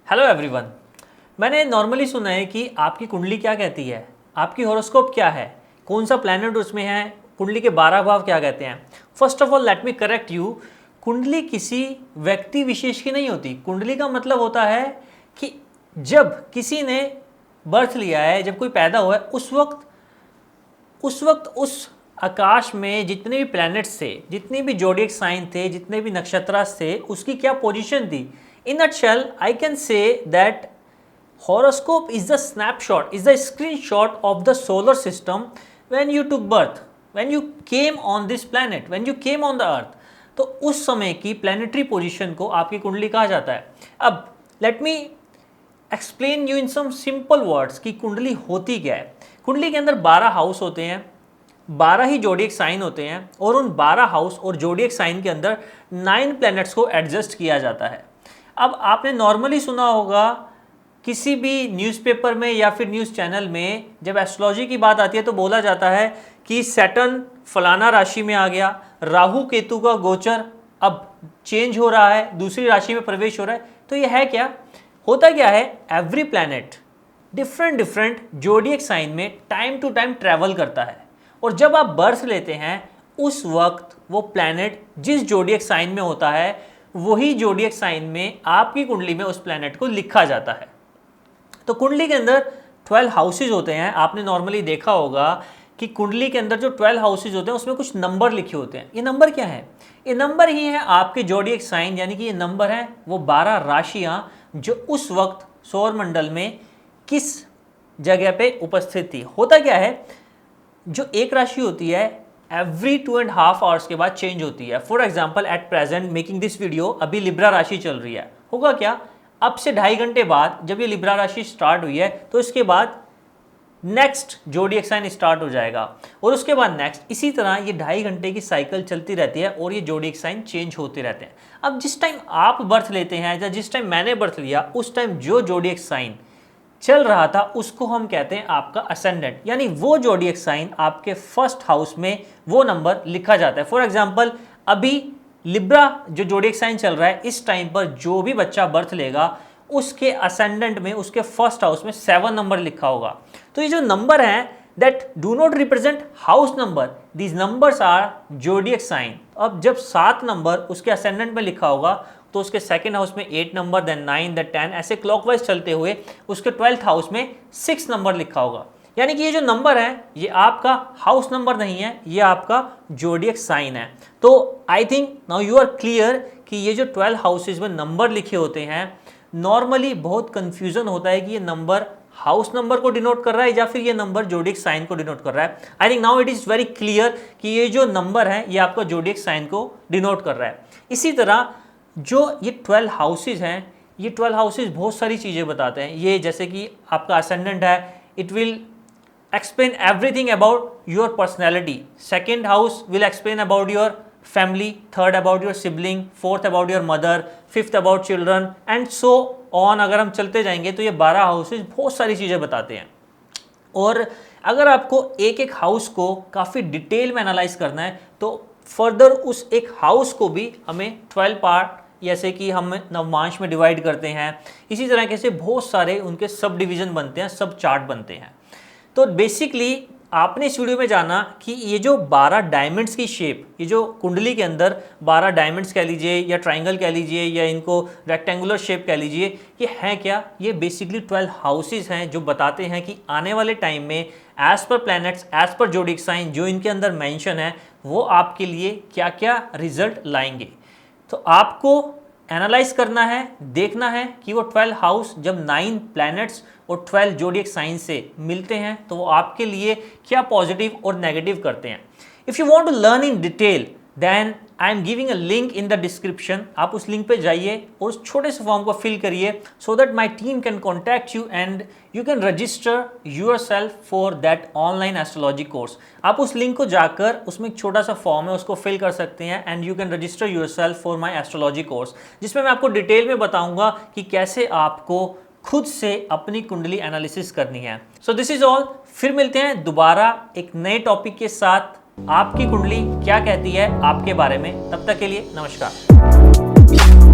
Hello everyone. मैंने normally सुना है कि आपकी कुंडली क्या कहती है, आपकी हॉरोस्कोप क्या है, कौन सा प्लैनेट उसमें है, कुंडली के 12 भाव क्या कहते हैं। First of all let me correct you, कुंडली किसी व्यक्ति विशेष की नहीं होती। कुंडली का मतलब होता है कि जब किसी ने बर्थ लिया है, जब कोई पैदा हुआ है, उस वक्त उस आकाश में जितने भी प्लैनेट्स थे, जितने भी जोडियक साइन थे, जितने भी नक्षत्र थे, उसकी क्या पोजीशन थी। In nutshell, I can say that horoscope is the snapshot, is the screenshot of the solar system when you took birth, when you came on this planet, when you came on the earth. तो उस समय की planetary position को आपकी कुंडली कहा जाता है। अब let me explain you in some simple words कि कुंडली होती क्या है। कुंडली के अंदर 12 हाउस होते हैं, 12 ही जोडियक साइन होते हैं और उन 12 हाउस और जोडियक साइन के अंदर 9 प्लैनेट्स को एडजस्ट किया जाता है। अब आपने नॉर्मली सुना होगा किसी भी न्यूज़पेपर में या फिर न्यूज़ चैनल में जब एस्ट्रोलॉजी की बात आती है तो बोला जाता है कि सैटर्न फलाना राशि में आ गया, राहु केतु का गोचर अब चेंज हो रहा है, दूसरी राशि में प्रवेश हो रहा है। तो ये है क्या, होता क्या है, every planet different zodiac sign में टाइम टू टाइम ट्रैवल करता है और जब आप बर्थ लेते हैं उस वक्त वो प्लैनेट जिस जोडियक साइन में होता है वही जोडियक साइन में आपकी कुंडली में उस प्लैनेट को लिखा जाता है। तो कुंडली के अंदर 12 हाउसेज होते हैं। आपने नॉर्मली देखा होगा कि कुंडली के अंदर जो 12 हाउसेज होते हैं उसमें कुछ नंबर लिखे होते हैं। ये नंबर क्या है, ये नंबर ही है आपके जोडियक साइन, यानी कि ये नंबर है वो 12 राशियां जो उस वक्त सौर मंडल में किस जगह पे उपस्थित थी। होता क्या है, जो एक राशि होती है एवरी 2.5 आवर्स के बाद चेंज होती है। For example at present making this video अभी लिब्रा राशि चल रही है। होगा क्या, अब से 2.5 घंटे बाद जब ये लिब्रा राशि स्टार्ट हुई है तो इसके बाद नेक्स्ट जोडियक साइन स्टार्ट हो जाएगा और उसके बाद नेक्स्ट, इसी तरह ये 2.5 घंटे की साइकिल चलती रहती है और ये जोडियक साइन चेंज होते रहते हैं। अब जिस टाइम आप बर्थ लेते हैं या जिस टाइम मैंने बर्थ लिया उस टाइम जो जोडियक साइन चल रहा था उसको हम कहते हैं आपका असेंडेंट, यानी वो जोडियक साइन आपके फर्स्ट हाउस में वो नंबर लिखा जाता है। फॉर एग्जांपल अभी लिब्रा जो जोडियक साइन चल रहा है, इस टाइम पर जो भी बच्चा बर्थ लेगा उसके असेंडेंट में उसके फर्स्ट हाउस में 7 नंबर लिखा होगा। तो ये जो नंबर हैं that do not represent house number, these numbers are zodiac sign. अब जब 7 नंबर उसके असेंडेंट में लिखा होगा तो उसके सेकेंड हाउस में 8 नंबर, देन 9, देन 10, ऐसे क्लॉकवाइज चलते हुए उसके 12th हाउस में 6 नंबर लिखा होगा। यानी कि ये जो नंबर है ये आपका हाउस नंबर नहीं है, ये आपका जोडियक साइन है। तो I think now you are clear कि ये जो 12 हाउसेज में नंबर लिखे होते हैं, नॉर्मली बहुत कंफ्यूजन होता है कि ये नंबर हाउस नंबर को डिनोट कर रहा है या फिर ये नंबर जोडियक साइन को डिनोट कर रहा है। आई think now it is very clear कि ये जो नंबर है ये आपका जोडियक साइन को डिनोट कर रहा है। इसी तरह जो ये 12 हाउसेज हैं, ये 12 हाउसेज बहुत सारी चीज़ें बताते हैं। ये जैसे कि आपका असेंडेंट है, it will explain everything about your personality. Second house will explain about your family, third about your sibling, fourth about your mother, fifth about children and so on। अगर हम चलते जाएंगे तो ये 12 हाउसेज बहुत सारी चीज़ें बताते हैं। और अगर आपको एक एक हाउस को काफ़ी डिटेल में एनालाइज करना है तो फर्दर उस एक हाउस को भी हमें 12 पार्ट जैसे कि हम नवमांश में डिवाइड करते हैं, इसी तरह से बहुत सारे उनके सब डिवीज़न बनते हैं, सब चार्ट बनते हैं। तो बेसिकली आपने इस वीडियो में जाना कि ये जो 12 डायमंड्स की शेप, ये जो कुंडली के अंदर 12 डायमंड्स कह लीजिए या ट्राइंगल कह लीजिए या इनको रेक्टेंगुलर शेप कह लीजिए, ये हैं क्या, ये बेसिकली 12 हाउसेस हैं जो बताते हैं कि आने वाले टाइम में as per planets, as per zodiac sign जो इनके अंदर मेंशन है वो आपके लिए क्या क्या रिजल्ट लाएंगे। तो आपको एनालाइज करना है, देखना है कि वो 12 हाउस जब 9 प्लैनेट्स और 12 जोडियक साइन से मिलते हैं तो वो आपके लिए क्या पॉजिटिव और नेगेटिव करते हैं। If you want to learn in detail then I am giving a link in the description. आप उस लिंक पे जाइए और उस छोटे से फॉर्म को फिल करिए so that my team can contact you and you can register yourself for that online astrology course. आप उस लिंक को जाकर उसमें एक छोटा सा फॉर्म है उसको फिल कर सकते हैं and you can register yourself for my astrology course, जिसमें मैं आपको डिटेल में बताऊंगा कि कैसे आपको खुद से अपनी कुंडली एनालिसिस करनी है। So this is all. फिर मिलते हैं दोबारा एक नए टॉपिक के साथ। आपकी कुंडली क्या कहती है आपके बारे में, तब तक के लिए नमस्कार।